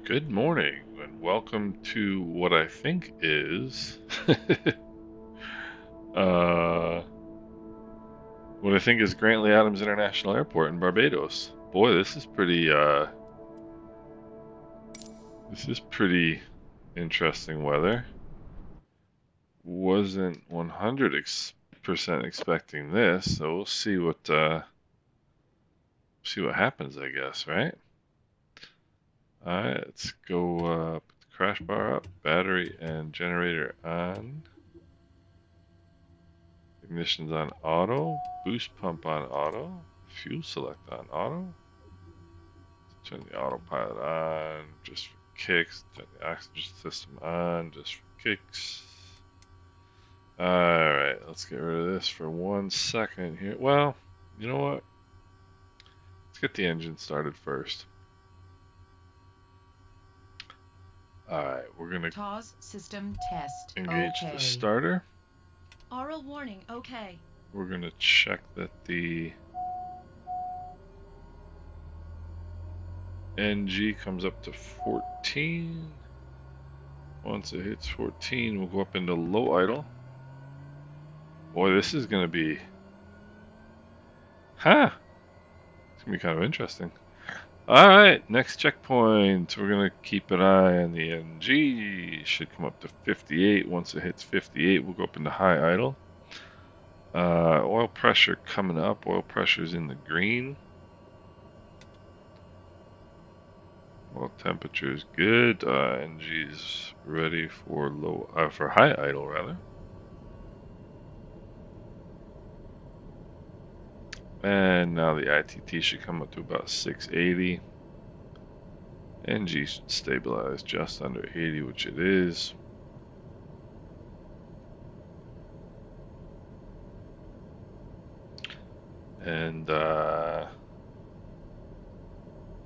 Good morning, and welcome to what I think is uh, Grantley Adams International Airport in Barbados. Boy, this is pretty interesting weather. Wasn't 100% expecting this, so we'll see what happens, I guess, right? All right, let's go put the crash bar up, battery and generator on. Ignition's on auto, boost pump on auto, fuel select on auto. Turn the autopilot on just for kicks. Turn the oxygen system on just for kicks. Alright, let's get rid of this for 1 second here. Well, you know what? Let's get the engine started first. Alright, we're gonna TOS system test. engage Okay. the starter. Aural warning. Okay. We're gonna check that the NG comes up to 14. Once it hits 14, we'll go up into low idle. Boy, this is gonna be... It's gonna be kind of interesting. Alright, next checkpoint. We're gonna keep an eye on the NG. Should come up to 58. Once it hits 58, we'll go up into high idle. Oil pressure coming up. Oil pressure's in the green. Oil temperature is good. NG's ready for for high idle rather. And now the ITT should come up to about 680. NG should stabilize just under 80, which it is. And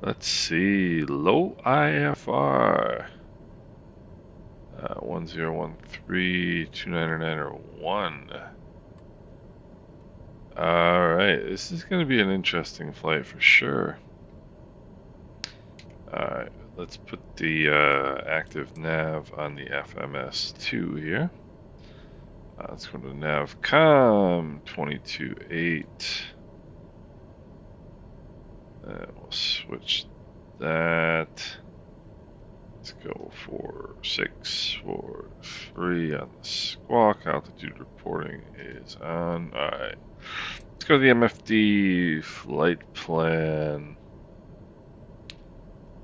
let's see, low IFR. 1013 2901. Alright, this is going to be an interesting flight for sure. Alright, let's put the active nav on the FMS2 here. Let's go to navcom 22.8. We'll switch that. Let's go for 643 on the squawk. Altitude reporting is on. Alright. Let's go to the MFD flight plan.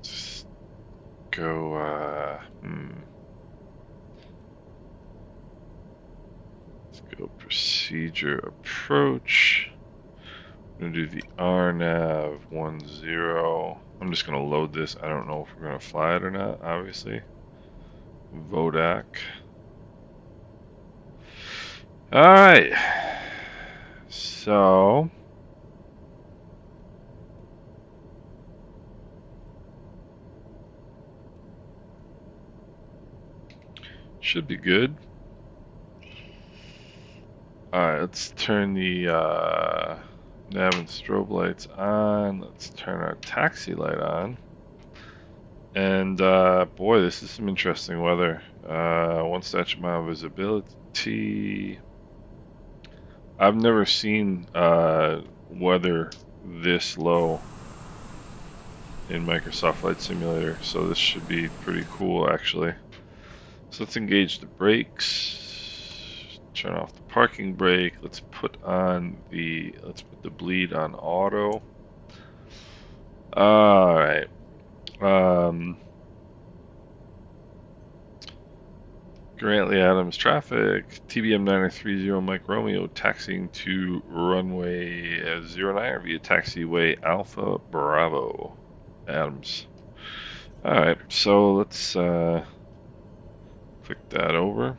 Just go, let's go procedure approach. I'm gonna do the RNAV 10. I'm just gonna load this. I don't know if we're gonna fly it or not, obviously. Vodak. Alright. So should be good. Alright, let's turn the nav and strobe lights on. Let's turn our taxi light on. And boy, this is some interesting weather. 1 statute mile visibility. I've never seen weather this low in Microsoft Flight Simulator, so this should be pretty cool actually. So let's engage the brakes. Turn off the parking brake. Let's put the bleed on auto. Alright. Grantley Adams traffic, TBM 930 Mike Romeo taxiing to runway 09 via taxiway Alpha Bravo Adams. Alright, so let's click that over.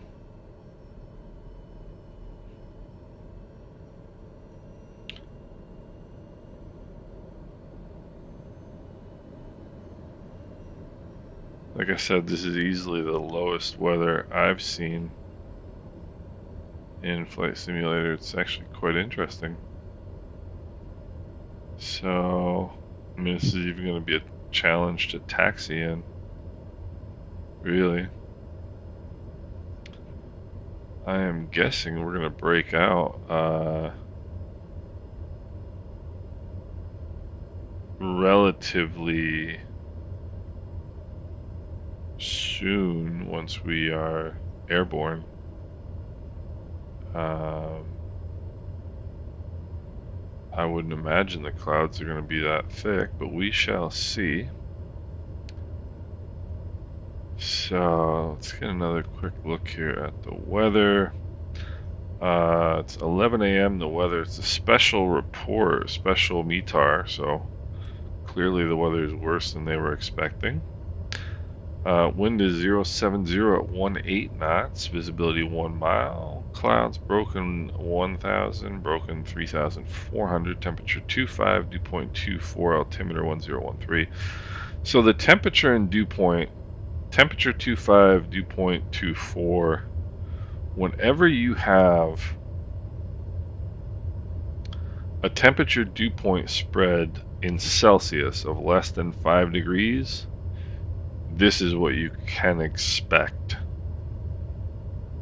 Like I said, this is easily the lowest weather I've seen in Flight Simulator. It's actually quite interesting. So, I mean, this is even going to be a challenge to taxi in. Really? I am guessing we're gonna break out relatively soon once we are airborne. I wouldn't imagine the clouds are going to be that thick, but we shall see. So let's get another quick look here at the weather. It's 11 a.m. The weather. It's a special report, special METAR, so clearly the weather is worse than they were expecting. Wind is 070 at 18 knots, visibility 1 mile, clouds broken 1000, broken 3400, temperature 25, dew point 24, altimeter 1013. So the temperature and dew point, temperature 25, dew point 24, whenever you have a temperature dew point spread in Celsius of less than 5 degrees, this is what you can expect.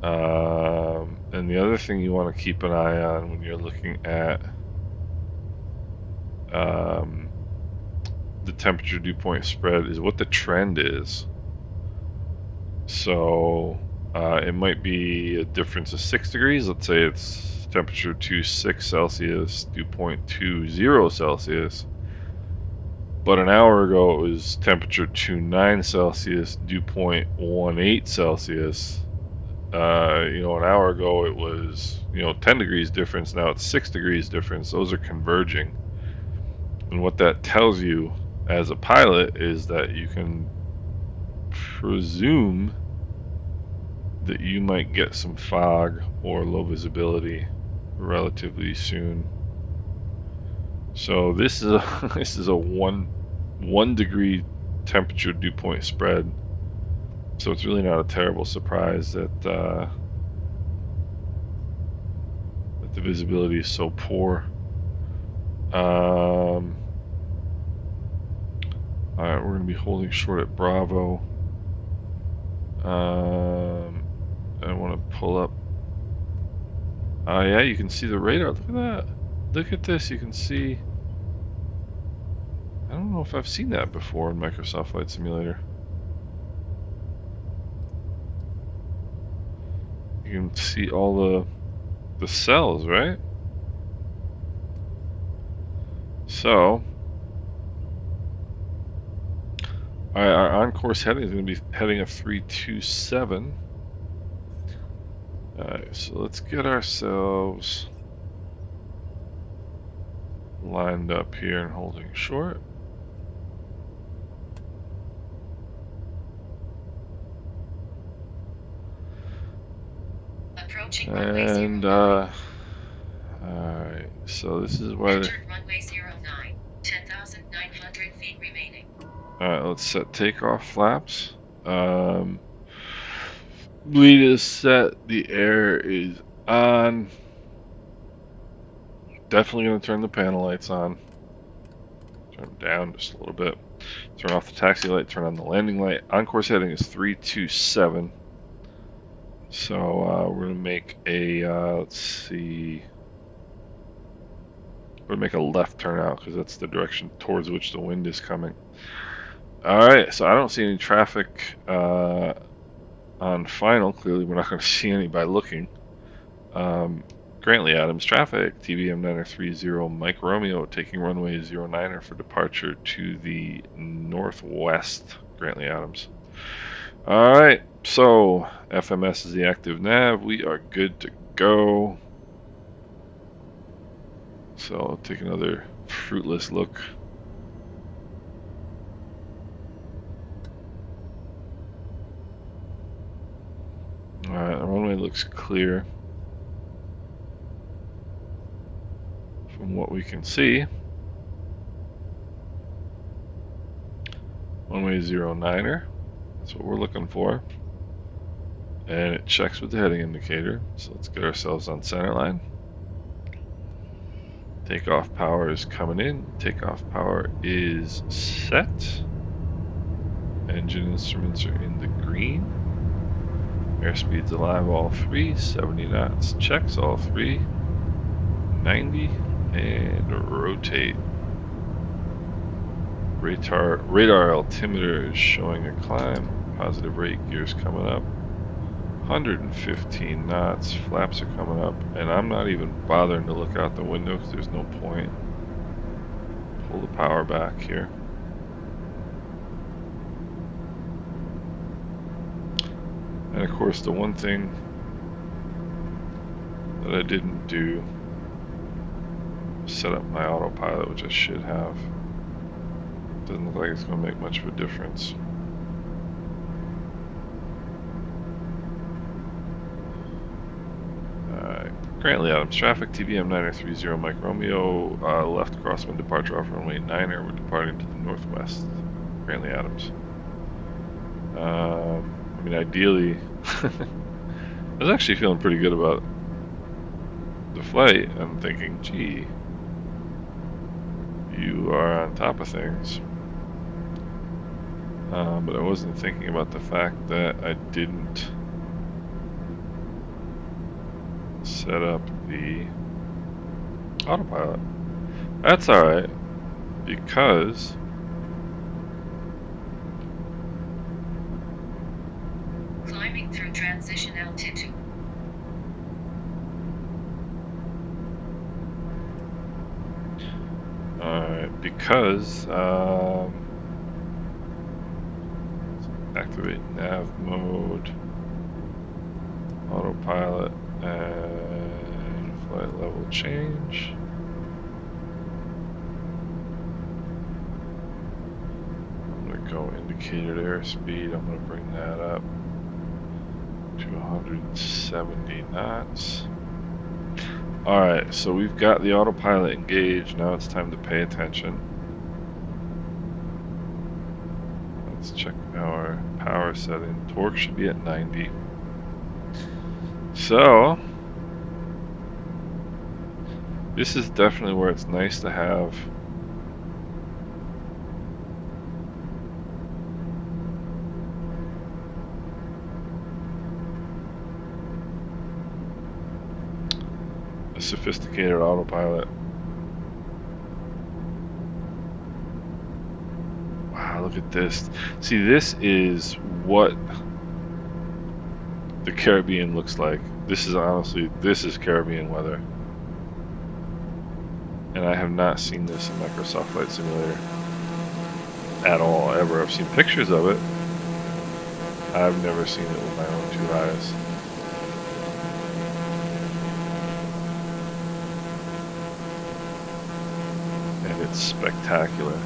And the other thing you want to keep an eye on when you're looking at the temperature dew point spread is what the trend is. So it might be a difference of 6 degrees. Let's say it's temperature 26 Celsius, dew point 20 Celsius. But an hour ago it was temperature 29 Celsius, dew point 18 Celsius. An hour ago it was, 10 degrees difference. Now it's 6 degrees difference. Those are converging. And what that tells you as a pilot is that you can presume that you might get some fog or low visibility relatively soon. So this is a this is a one degree temperature dew point spread. So it's really not a terrible surprise that the visibility is so poor. Alright, we're going to be holding short at Bravo. I want to pull up. Yeah, you can see the radar. Look at that. Look at this. You can see. I don't know if I've seen that before in Microsoft Flight Simulator. You can see all the cells, right? So, our on-course heading is going to be heading a 327. Alright, so let's get ourselves lined up here and holding short. And alright, so this is why runway 09, 10,900 feet remaining. Alright, let's set takeoff flaps. Lead is set, the air is on. Definitely going to turn the panel lights on. Turn them down just a little bit. Turn off the taxi light, turn on the landing light. On-course heading is 327. So we're going to make a, let's see. We're going to make a left turn out because that's the direction towards which the wind is coming. Alright, so I don't see any traffic on final. Clearly we're not going to see any by looking. Grantley Adams traffic, TBM 930 Mike Romeo taking runway 09er for departure to the northwest, Grantley Adams. Alright, so FMS is the active nav. We are good to go. So I'll take another fruitless look. Alright, the runway looks clear from what we can see. Runway 09er, that's what we're looking for. And it checks with the heading indicator, so let's get ourselves on center line. Takeoff power is coming in, takeoff power is set. Engine instruments are in the green. Airspeed's alive, all three. 70 knots, checks all three. 90, and rotate. Radar altimeter is showing a climb. Positive rate, gears coming up. 115 knots, flaps are coming up, and I'm not even bothering to look out the window because there's no point. Pull the power back here. And of course, the one thing that I didn't do was set up my autopilot, which I should have. Doesn't look like it's going to make much of a difference. Currently Adams traffic, TBM 930 Mike Romeo, left crosswind departure off runway 9er, we're departing to the northwest. Currently Adams. I mean, ideally, I was actually feeling pretty good about the flight. I'm thinking, gee, you are on top of things. But I wasn't thinking about the fact that I didn't set up the autopilot. That's alright, because Climbing through transition altitude. alright, because activate nav mode, autopilot, and flight level change. I'm going to go indicated airspeed. I'm going to bring that up to 170 knots. Alright, so we've got the autopilot engaged. Now it's time to pay attention. Let's check our power setting. Torque should be at 90. So, this is definitely where it's nice to have a sophisticated autopilot. Wow, look at this. See, this is what the Caribbean looks like. This is honestly, this is Caribbean weather. And I have not seen this in Microsoft Flight Simulator at all, ever. I've seen pictures of it. I've never seen it with my own two eyes. And it's spectacular.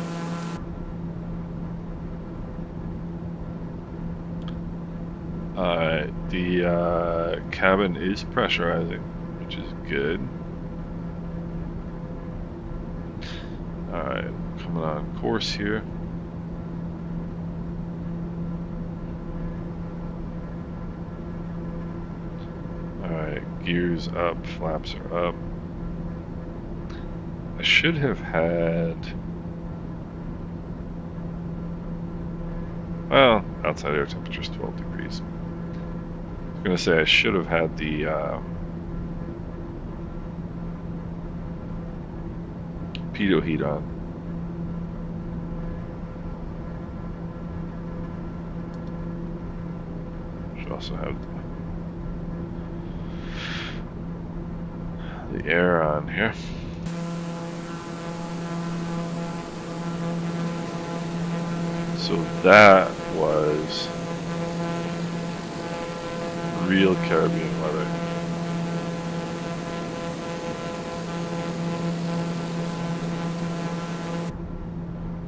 The cabin is pressurizing, which is good. Alright, coming on course here. Alright, gears up, flaps are up. I should have had, well, outside air temperature is 12 degrees. I was going to say I should have had the pitot heat on. Should also have the air on here. So that was real Caribbean weather.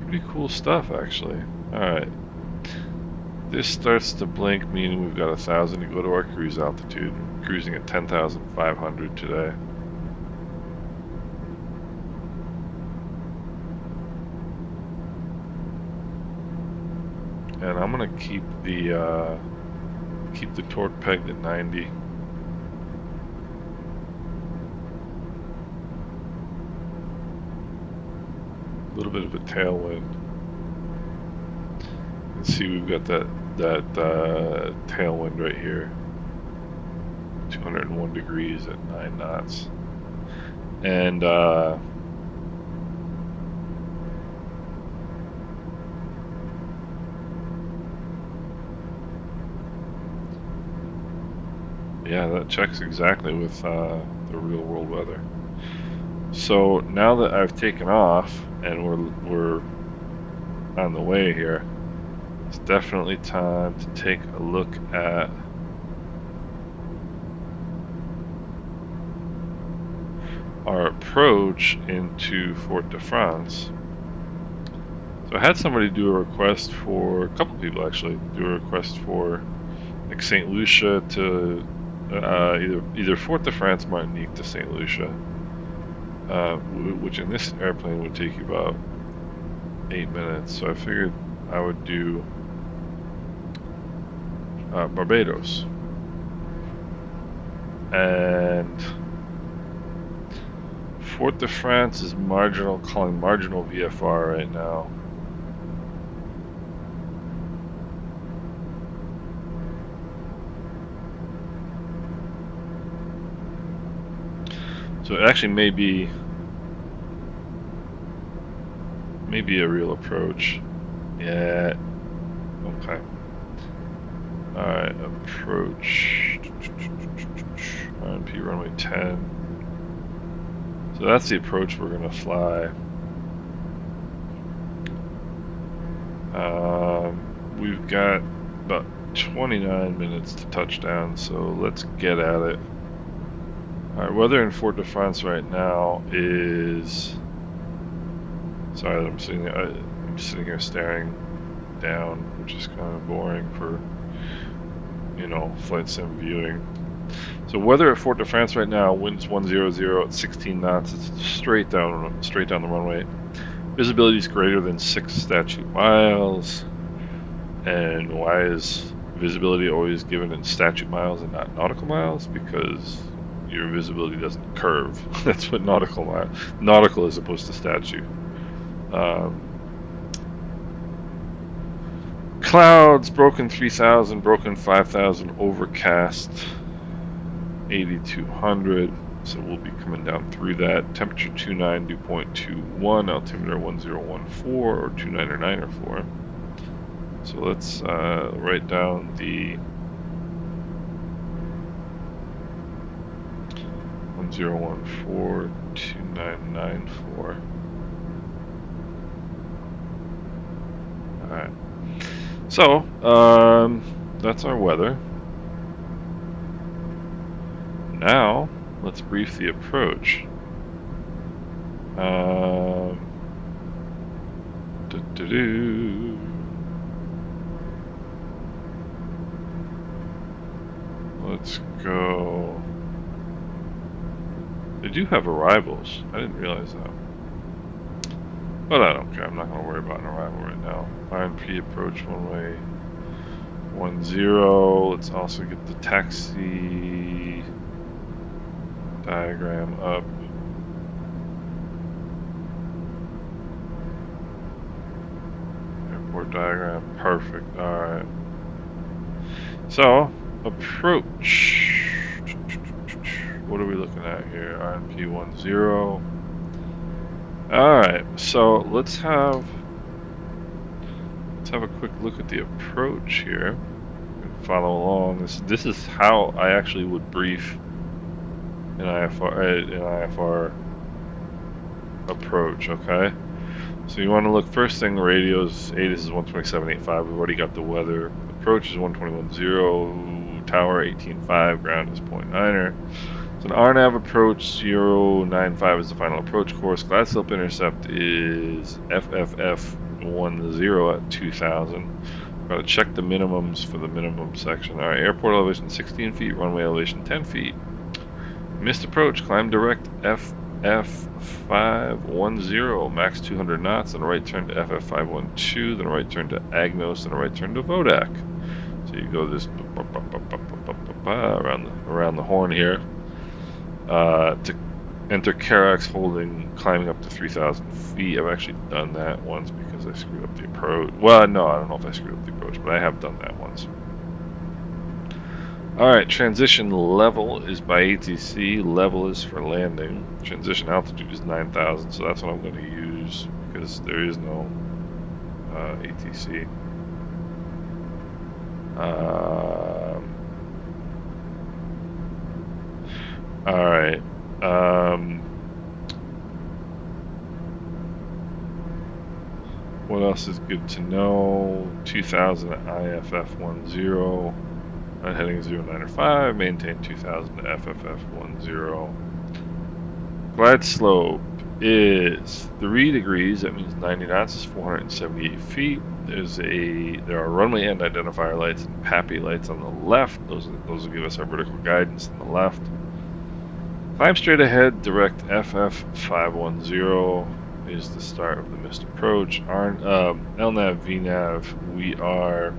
Pretty cool stuff, actually. Alright. This starts to blink, meaning we've got 1,000 to go to our cruise altitude. We're cruising at 10,500 today. And I'm gonna keep the torque pegged at 90. A little bit of a tailwind. can see we've got that tailwind right here. 201 degrees at 9 knots. And yeah, that checks exactly with the real world weather. So now that I've taken off and we're on the way here, it's definitely time to take a look at our approach into Fort de France. So I had somebody do a request for, a couple people actually, do a request for like St. Lucia to either Fort de France, Martinique to St. Lucia, which in this airplane would take you about 8 minutes. So I figured I would do Barbados. And Fort de France is calling marginal VFR right now. So it actually may be a real approach. Yeah. Okay. Alright, approach. RNP runway 10. So that's the approach we're gonna fly. We've got about 29 minutes to touchdown, so let's get at it. Alright, weather in Fort de France right now is... Sorry, I'm sitting here staring down, which is kind of boring for, you know, flight sim viewing. So weather at Fort de France right now, winds 100 at 16 knots. It's straight down the runway. Visibility is greater than 6 statute miles. And why is visibility always given in statute miles and not nautical miles? Because your visibility doesn't curve. That's what nautical is opposed to statute. Clouds, broken 3,000, broken 5,000, overcast 8,200. So we'll be coming down through that. Temperature 29, dew point 21, altimeter 1014 or 29 or 9 or 4. So let's write down the 1014, 2994. Alright. So, that's our weather. Now, let's brief the approach. Let's go. They do have arrivals. I didn't realize that. But I don't care. I'm not going to worry about an arrival right now. INP approach runway 10. Let's also get the taxi diagram up. Airport diagram. Perfect. Alright. So, approach. What are we looking at here? INP 10. Alright, so let's have a quick look at the approach here. Follow along. This is how I actually would brief an IFR approach, okay? So you want to look, first thing, the radios, ATIS is 127.85, we've already got the weather. Approach is 121.0, tower 18.5, ground is 0.9er. So an RNAV approach 095 is the final approach course. Glide slope intercept is FFF 10 at 2000. Got to check the minimums for the minimum section. Alright, airport elevation 16 feet, runway elevation 10 feet. Missed approach, climb direct FF510, max 200 knots, then a right turn to FF512, then a right turn to Agnos, then a right turn to Vodak. So you go this around the horn here. enter Carax holding, climbing up to 3,000 feet. I've actually done that once because I screwed up the approach. Well, no, I don't know if I screwed up the approach, but I have done that once. Alright, transition level is by ATC, level is for landing. Transition altitude is 9,000, so that's what I'm going to use because there is no ATC. Alright. What else is good to know? 2000 IFF10. On heading 095, maintain 2000 FFF10. Glide slope is 3 degrees, that means 90 knots is 478 feet. There are runway end identifier lights and PAPI lights on the left. Those will give us our vertical guidance on the left. Climb straight ahead, direct FF510 is the start of the missed approach. LNAV, VNAV, we are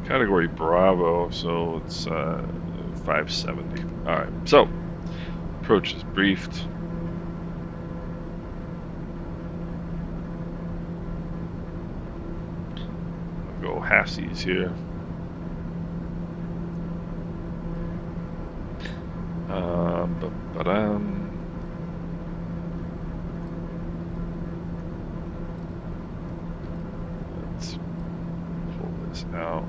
category Bravo, so it's 570. Alright, so approach is briefed. I'll go halfsies here. Let's pull this out.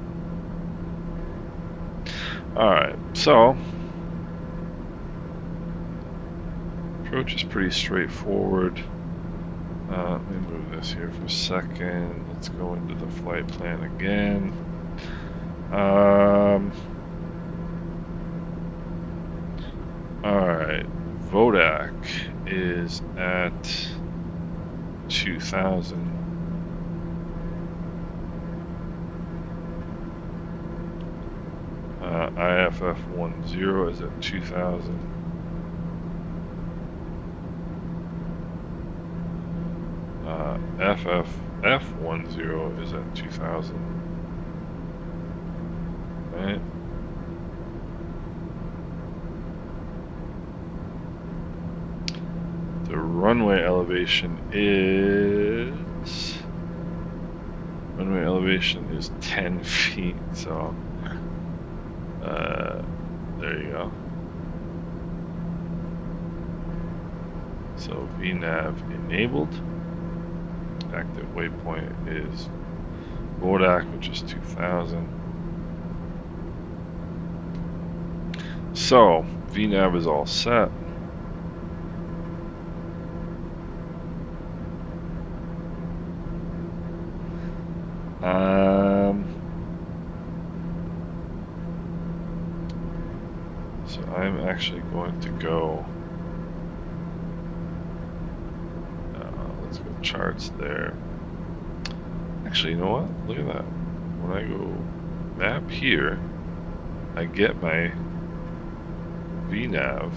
Alright, so approach is pretty straightforward. Let me move this here for a second. Let's go into the flight plan again. Alright, Vodak is at 2,000. IFF10 is at 2,000. FFF10 is at 2,000. Right. The runway elevation is 10 feet, so there you go. So VNAV enabled. Active waypoint is Vodak, which is 2,000. So VNAV is all set. So I'm actually going to go. Let's go charts there. Actually, you know what? Look at that. When I go map here, I get my VNAV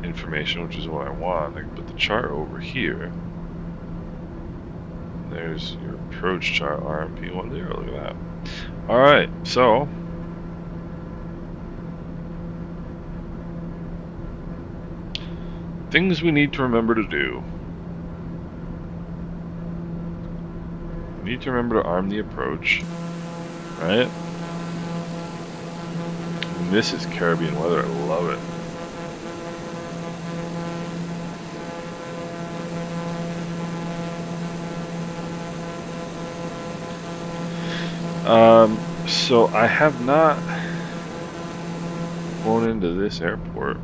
information, which is what I want. I can put the chart over here. And there's your approach chart, RMP10. Look at that. Alright, so things we need to remember to do. We need to remember to arm the approach, right? And this is Caribbean weather, I love it. So I have not flown into this airport.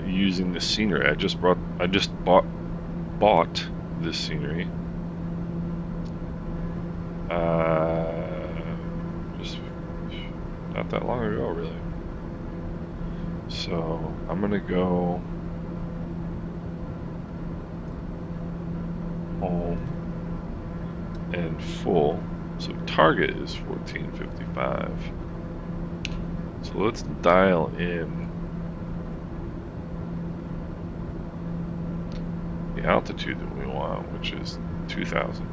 Using the scenery. I just bought this scenery. Just not that long ago, really. So I'm gonna go home and full. So target is 1455. So let's dial in the altitude that we want, which is 2,000.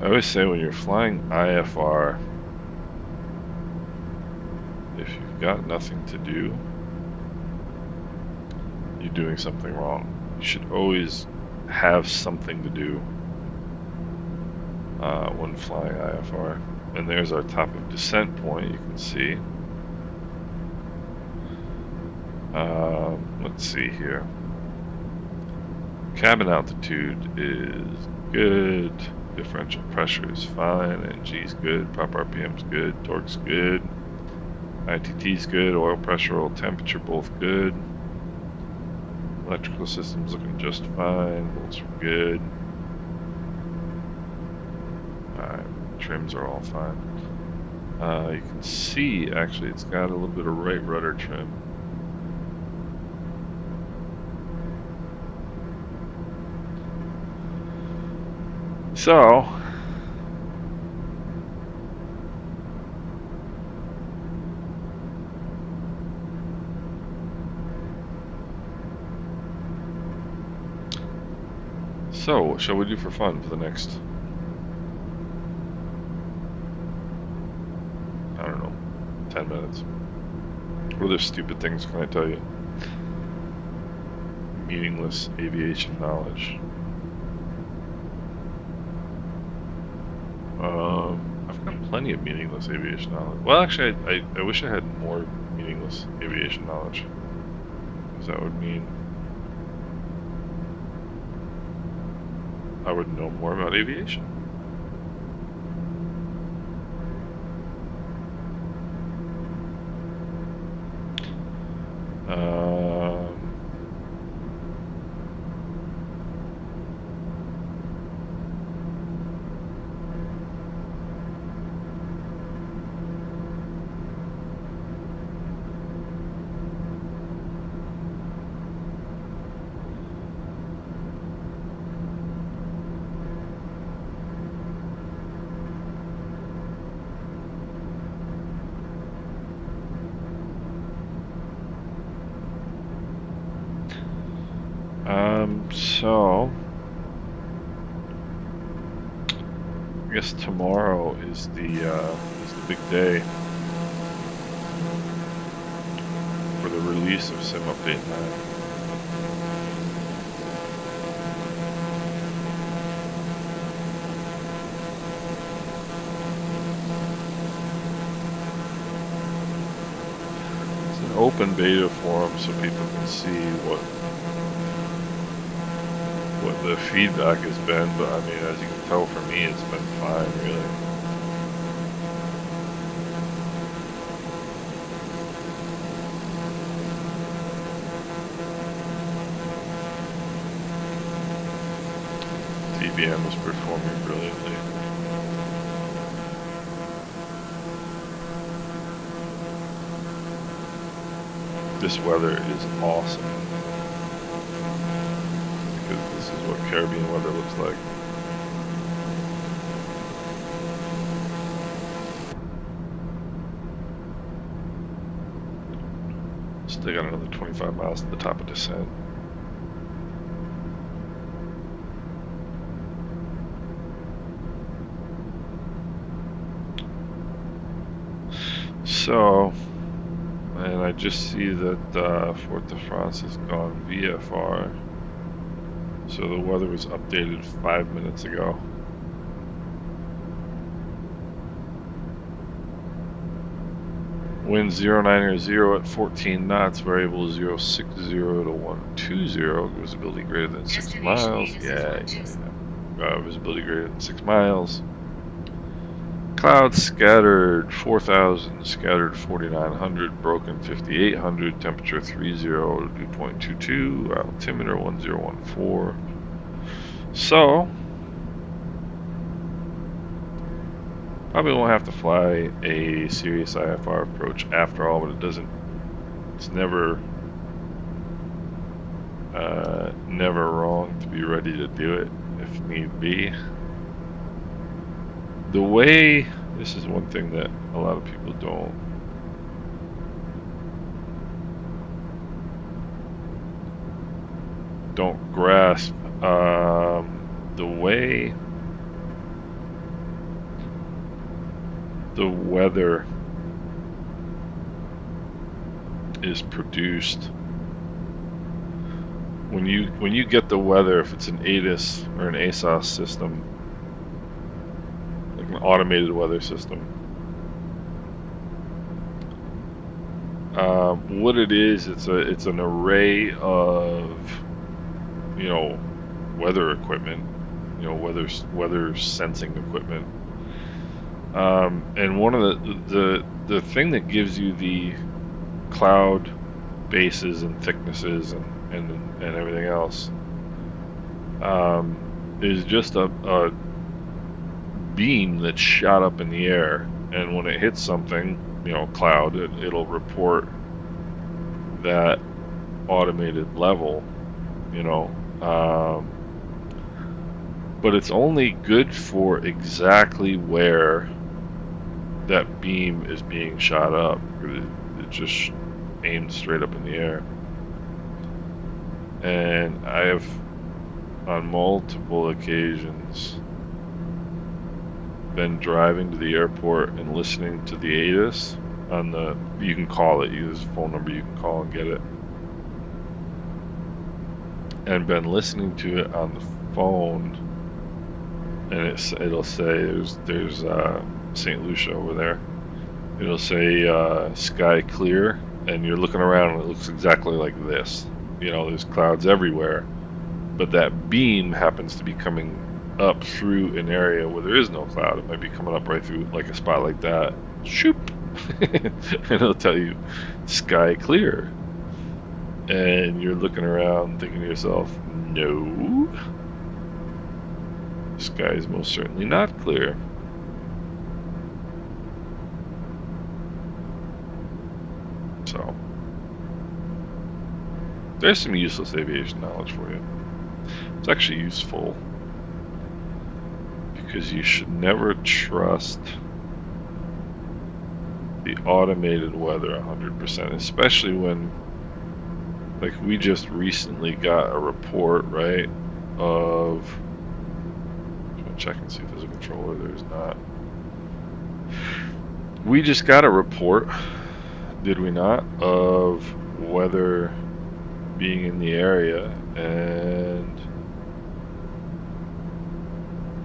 always say when you're flying IFR, if you've got nothing to do, you're doing something wrong. You should always have something to do when flying IFR. And there's our top of descent point, you can see. Let's see here. Cabin altitude is good. Differential pressure is fine. NG is good. Prop RPM is good. Torque's good. ITT is good. Oil pressure, oil temperature, both good. Electrical system's looking just fine. Bolts are good. Alright, trims are all fine. You can see, actually, it's got a little bit of right rudder trim. So, what shall we do for fun for the next, I don't know, 10 minutes? What other stupid things can I tell you? Meaningless aviation knowledge. I've got plenty of meaningless aviation knowledge. Well, actually, I wish I had more meaningless aviation knowledge. Because that would mean I would know more about aviation. So I guess tomorrow is the big day for the release of Sim Update 9. It's an open beta forum so people can see what the feedback has been, but I mean, as you can tell, for me, it's been fine, really. DBM was performing brilliantly. This weather is awesome. Because this is what Caribbean weather looks like. Still got another 25 miles to the top of descent. So, and I just see that Fort de France has gone VFR. So the weather was updated 5 minutes ago. Wind 090 at 14 knots, variable 060 to 120, visibility greater than 6 miles. Yeah. Visibility greater than 6 miles. Clouds scattered 4,000, scattered 4,900, broken 5,800, temperature 30 to dew point 22, altimeter 1014. So, probably won't have to fly a serious IFR approach after all, but it's never wrong to be ready to do it if need be. This is one thing that a lot of people don't grasp. The way the weather is produced. When you get the weather, if it's an ATIS or an ASOS system, like an automated weather system, what it is, it's an array of, you know, weather equipment, you know, weather sensing equipment, and one of the thing that gives you the cloud bases and thicknesses and everything else is just a beam that's shot up in the air, and when it hits something, you know, cloud, it'll report that automated level, you know, but it's only good for exactly where that beam is being shot up. It just aimed straight up in the air. And I have, on multiple occasions, been driving to the airport and listening to the ATIS on the, you can call it, use a phone number you can call and get it, and been listening to it on the phone, and it'll say there's St. Lucia over there, it'll say sky clear, and you're looking around and it looks exactly like this, you know, there's clouds everywhere, but that beam happens to be coming up through an area where there is no cloud. It might be coming up right through like a spot like that. Shoop! And it'll tell you sky clear. And you're looking around thinking to yourself, no, the sky is most certainly not clear. So there's some useless aviation knowledge for you. It's actually useful, because you should never trust the automated weather 100%, especially when, like, we just recently got a report, right, of, I'm gonna check and see if there's a controller. There's not. We just got a report, did we not, of weather being in the area, and,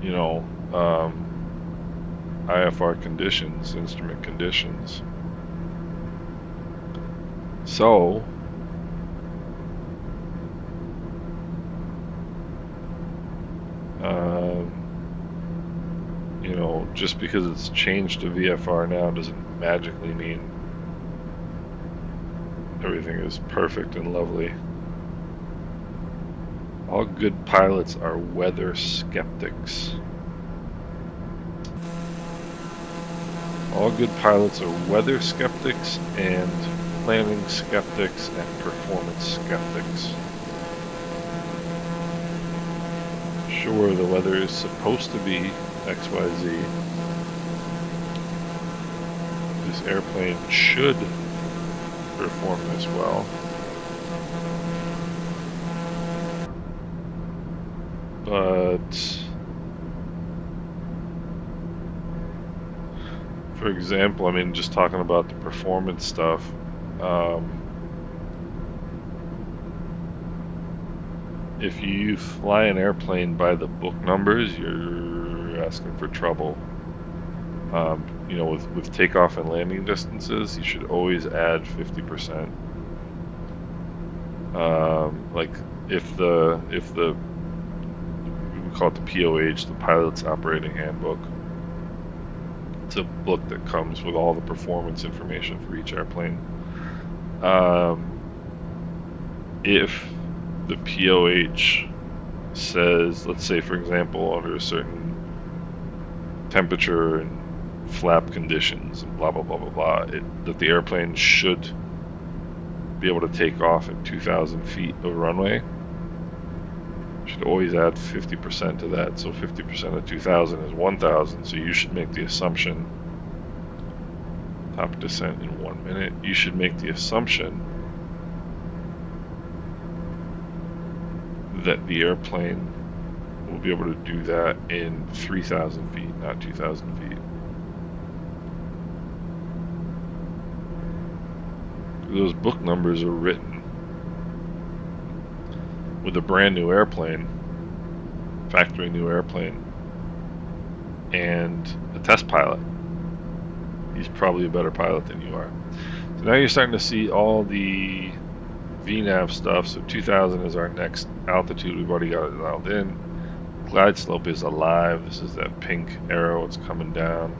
you know, IFR conditions, instrument conditions. So, you know, just because it's changed to VFR now doesn't magically mean everything is perfect and lovely. All good pilots are weather skeptics. All good pilots are weather skeptics and planning skeptics and performance skeptics. Sure, the weather is supposed to be XYZ. This airplane should perform this well. But, for example, I mean, just talking about the performance stuff, if you fly an airplane by the book numbers, you're asking for trouble. You know, with takeoff and landing distances, you should always add 50%. Like if the we call it the POH, the Pilot's Operating Handbook. It's a book that comes with all the performance information for each airplane. If the POH says, let's say for example, under a certain temperature and flap conditions and blah blah blah blah blah, that the airplane should be able to take off at 2,000 feet of runway, you should always add 50% to that. So 50% of 2,000 is 1,000. So you should make the assumption, top descent in 1 minute, you should make the assumption that the airplane will be able to do that in 3,000 feet, not 2,000 feet. those book numbers are written with a brand new airplane, factory new airplane, and a test pilot. He's probably a better pilot than you are. So now you're starting to see all the VNAV stuff. So 2000 is our next altitude. We've already got it dialed in. Glide slope is alive. This is that pink arrow. It's coming down.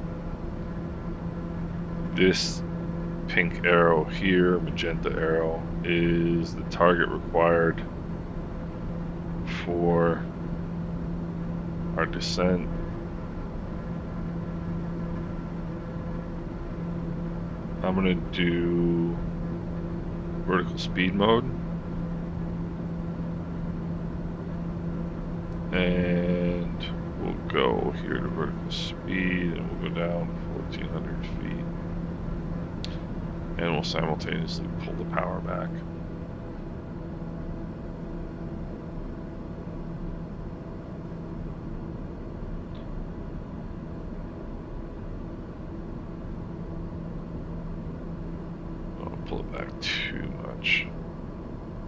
This pink arrow here, magenta arrow, is the target required for our descent. I'm going to do vertical speed mode. And we'll go here to vertical speed and we'll go down 1,400 feet. And we'll simultaneously pull the power back. Don't pull it back too much.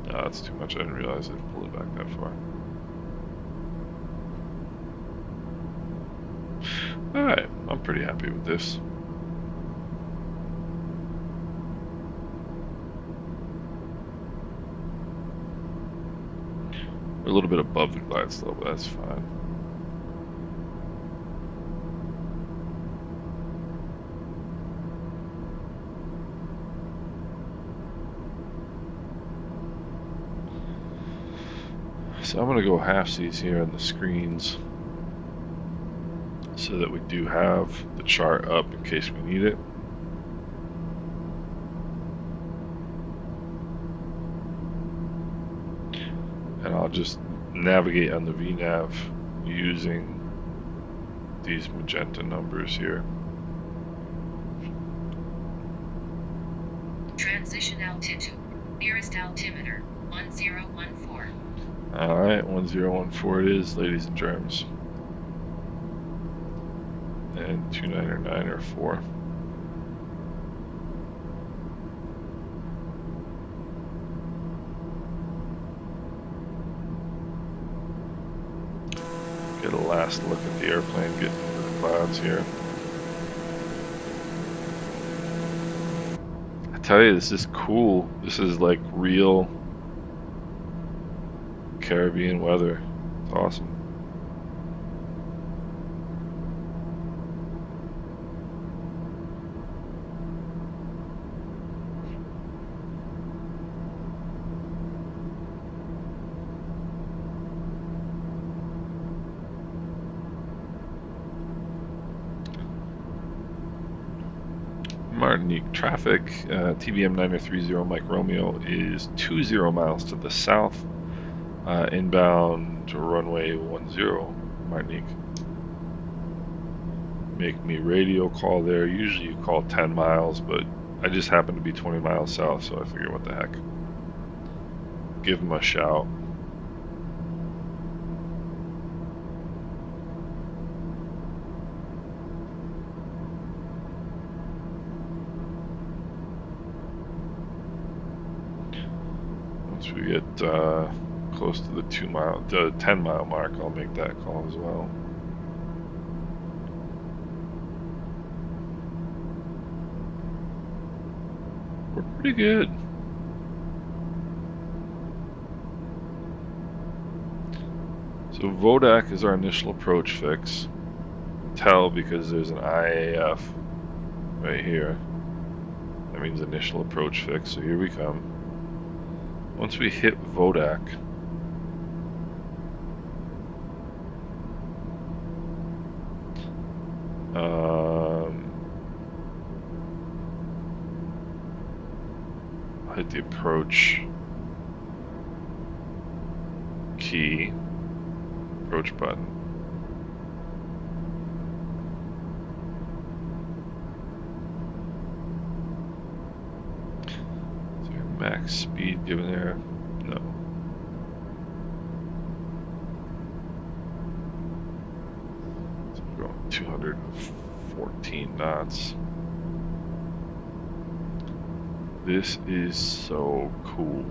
No, that's too much. I didn't realize I'd pull it back that far. Alright, I'm pretty happy with this. We're a little bit above the glide slope, but that's fine. So I'm going to go half-seas here on the screens so that we do have the chart up in case we need it. And I'll just navigate on the VNAV using these magenta numbers here. Transition altitude. Nearest altimeter, 1014. Alright, 1014 it is, ladies and germs. And 299 or 4. Get a last look at the airplane getting into the clouds here. I tell you, this is cool. This is like real Caribbean weather. It's awesome. Martinique traffic, TBM 9030 Mike Romeo is 20 miles to the south, inbound to runway 10 Martinique. Make me radio call there. Usually you call 10 miles, but I just happen to be 20 miles south, so I figure what the heck. Give them a shout. Once we get close to the 10-mile mark, I'll make that call as well. We're pretty good. So Vodak is our initial approach fix. You can tell because there's an IAF right here. That means initial approach fix, so here we come. Once we hit Vodak, I'll hit the approach key, approach button. Is there max speed given there? No. So we're going 214 knots. This is so cool.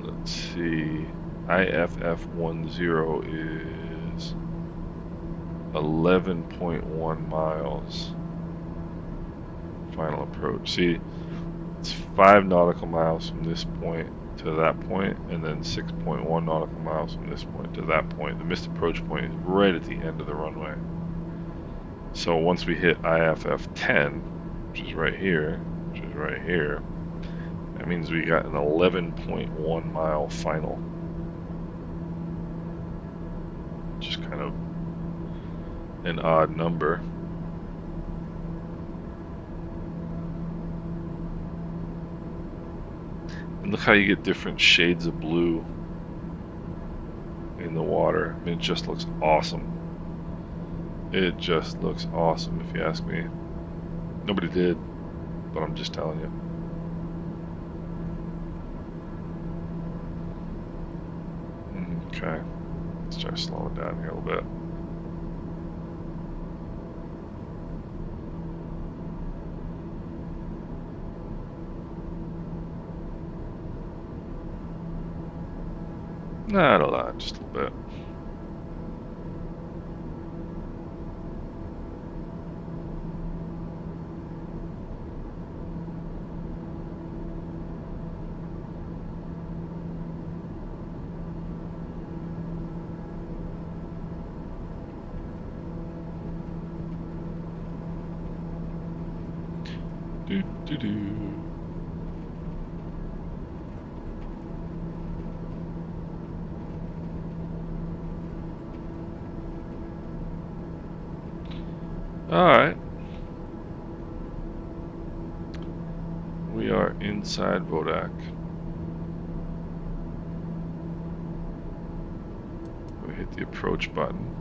Let's see. IFF10 is 11.1 miles. Final approach. See, it's 5 nautical miles from this point to that point, and then 6.1 nautical miles from this point to that point. The missed approach point is right at the end of the runway. So once we hit IFF10, which is right here, that means we got an 11.1 mile final. Just kind of an odd number. And look how you get different shades of blue in the water. I mean, it just looks awesome. It just looks awesome, if you ask me. Nobody did, but I'm just telling you. Okay, let's try slowing down here a little bit. Not a lot, just a little bit. Do. Alright. We are inside Vodak. We hit the approach button.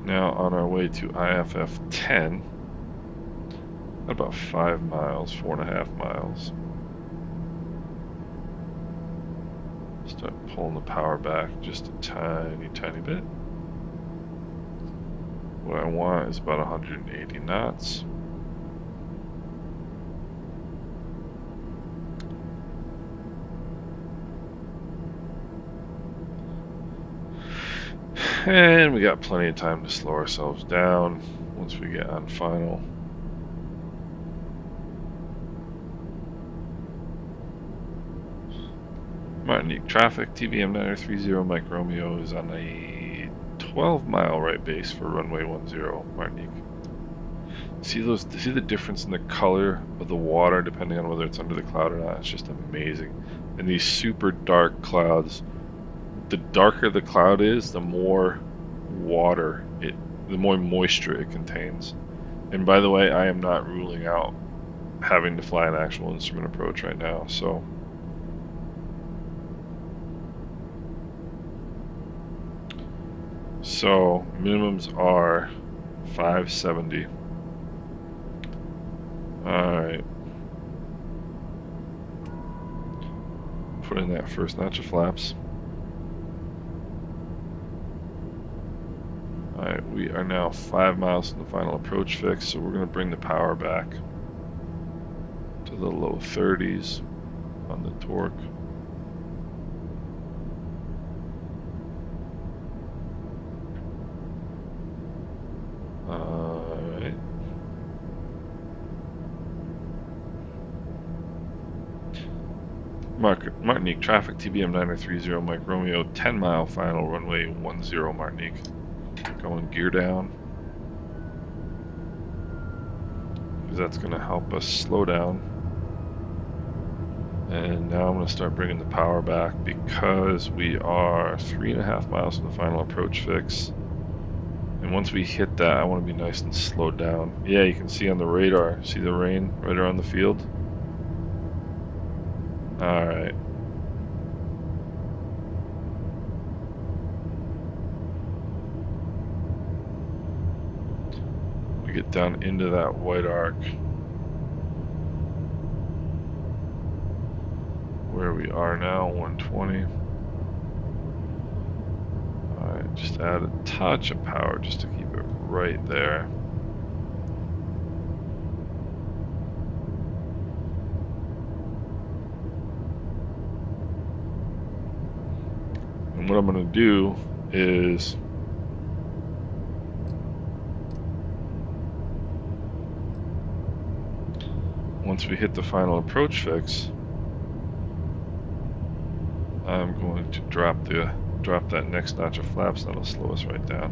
Now on our way to IFF 10, about 5 miles, 4.5 miles. Start pulling the power back just a tiny bit. What I want is about 180 knots. And we got plenty of time to slow ourselves down once we get on final. Martinique traffic, TBM 930 Mike Romeo is on a 12-mile right base for runway 10 Martinique. See the difference in the color of the water depending on whether it's under the cloud or not? It's just amazing. And these super dark clouds, the darker the cloud is, the more water the more moisture it contains. And by the way, I am not ruling out having to fly an actual instrument approach right now, so minimums are 570. Alright. Put in that first notch of flaps. Alright, we are now 5 miles from the final approach fix, so we're going to bring the power back to the low 30s on the torque. Alright. Martinique traffic, TBM 930 Mike Romeo, 10-mile final, runway 10 Martinique. Going gear down, because that's going to help us slow down. And now I'm going to start bringing the power back because we are 3.5 miles from the final approach fix. And once we hit that, I want to be nice and slowed down. Yeah, you can see on the radar, see the rain right around the field? Alright. get down into that white arc where we are now, 120. Alright, just add a touch of power just to keep it right there. And what I'm going to do is once we hit the final approach fix, I'm going to drop that next notch of flaps. That'll slow us right down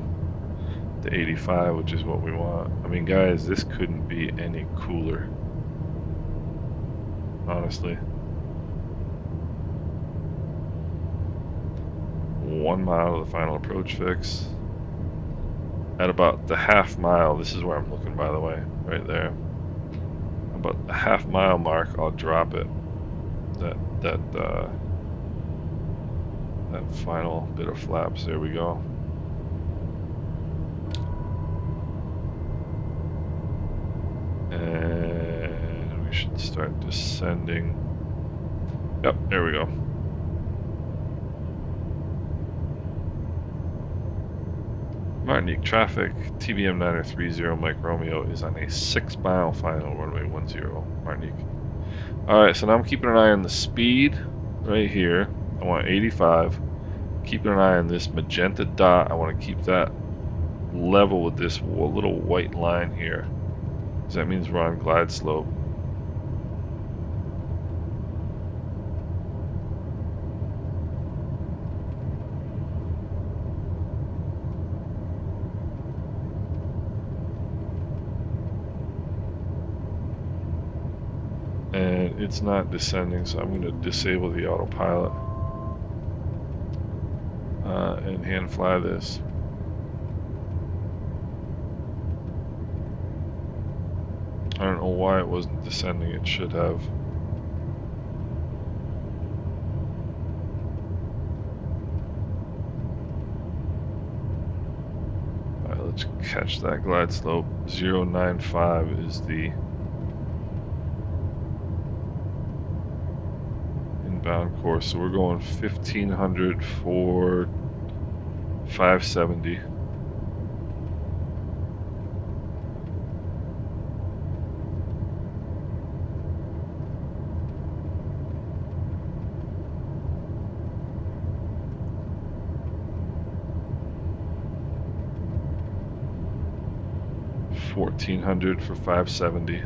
to 85, which is what we want. I mean, guys, this couldn't be any cooler, honestly. 1 mile to the final approach fix. At about the half mile, this is where I'm looking, by the way, right there. About the half mile mark, I'll drop it. That final bit of flaps. There we go. And we should start descending. Yep, there we go. Martinique traffic, TBM 9030 Mike Romeo is on a 6-mile final runway 10 Martinique. Alright, so now I'm keeping an eye on the speed right here. I want 85. Keeping an eye on this magenta dot. I want to keep that level with this little white line here, because that means we're on glide slope. And it's not descending, so I'm going to disable the autopilot and hand fly this. I don't know why it wasn't descending. It should have. Alright, let's catch that glide slope. 095 is the inbound course. So we're going 1500 for 570. $1,400 for 570.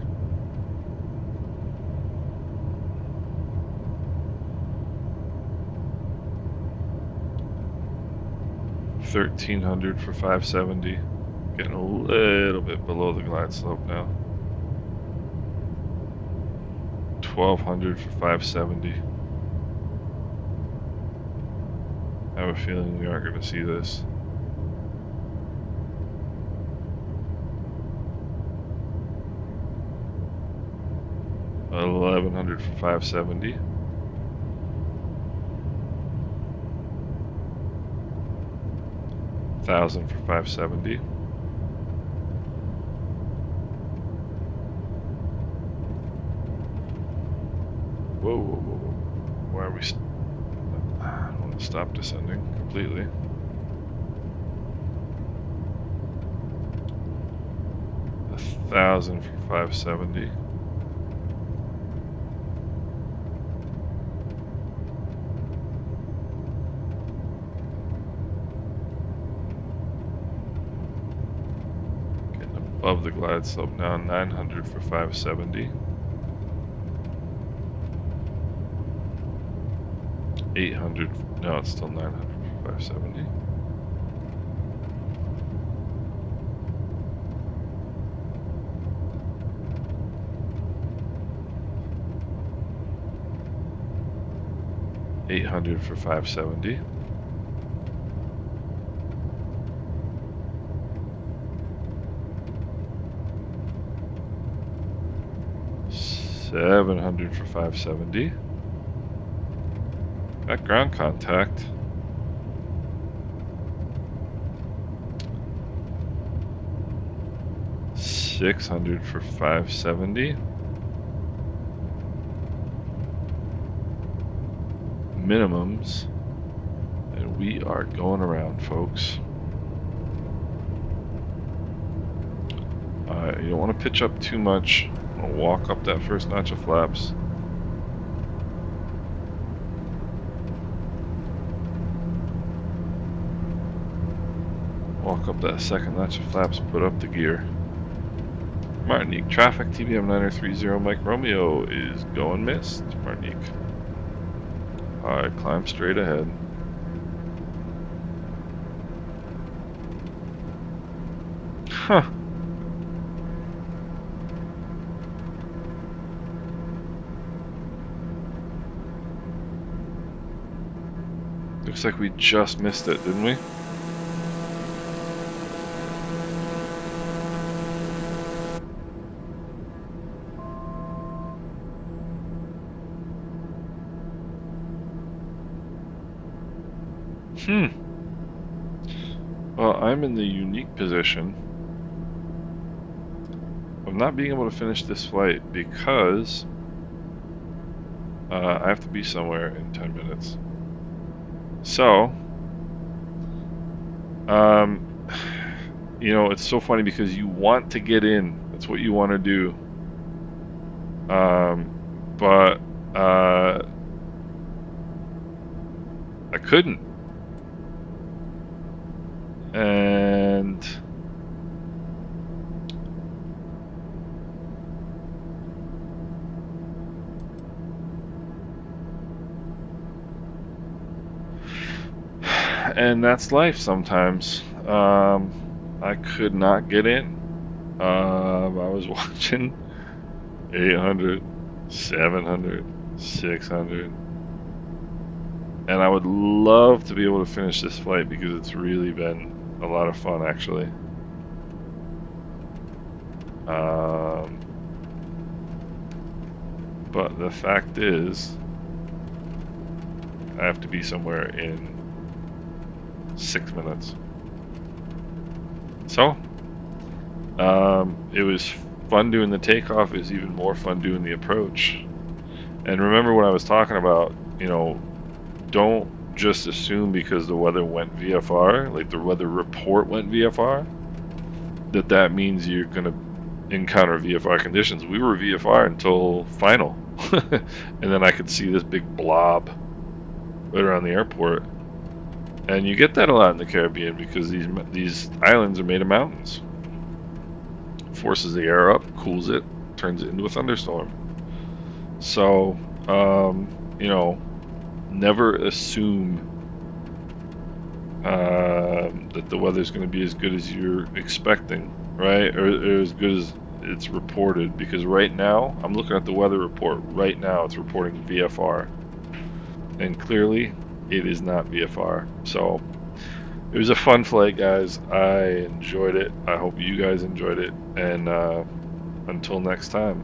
$1,300 for 570. Getting a little bit below the glide slope now. $1,200 for 570. I have a feeling we aren't going to see this. $1,100 for 570. $1,000 for 570. Whoa, whoa, whoa, whoa. Why are we... I don't want to stop descending completely. $1,000 for 570. Above the glide slope now, 900 for 570. 800, no, it's still 900 for 570. $800 for 570. $700 for 570. Got ground contact. 600 for 570. Minimums. And we are going around, folks. You don't want to pitch up too much. I'll walk up that first notch of flaps. Walk up that second notch of flaps, put up the gear. Martinique traffic, TBM 9030 Mike Romeo is going missed. Martinique. Alright, climb straight ahead. Huh. Looks like we just missed it, didn't we? Well, I'm in the unique position of not being able to finish this flight because I have to be somewhere in 10 minutes. So, you know, it's so funny because you want to get in. That's what you want to do. But I couldn't. And that's life sometimes. I could not get in. I was watching 800, 700, 600. And I would love to be able to finish this flight because it's really been a lot of fun, actually. But the fact is, I have to be somewhere in 6 minutes. So, it was fun doing the takeoff. It was even more fun doing the approach. And remember what I was talking about, you know, don't just assume because the weather went VFR, like the weather report went VFR, that means you're going to encounter VFR conditions. We were VFR until final. And then I could see this big blob right around the airport. And you get that a lot in the Caribbean because these islands are made of mountains. Forces the air up, cools it, turns it into a thunderstorm. So, you know, never assume that the weather's going to be as good as you're expecting, right? Or as good as it's reported. Because right now, I'm looking at the weather report. Right now, it's reporting VFR. And clearly, it is not VFR. So, it was a fun flight, guys. I enjoyed it. I hope you guys enjoyed it. And until next time.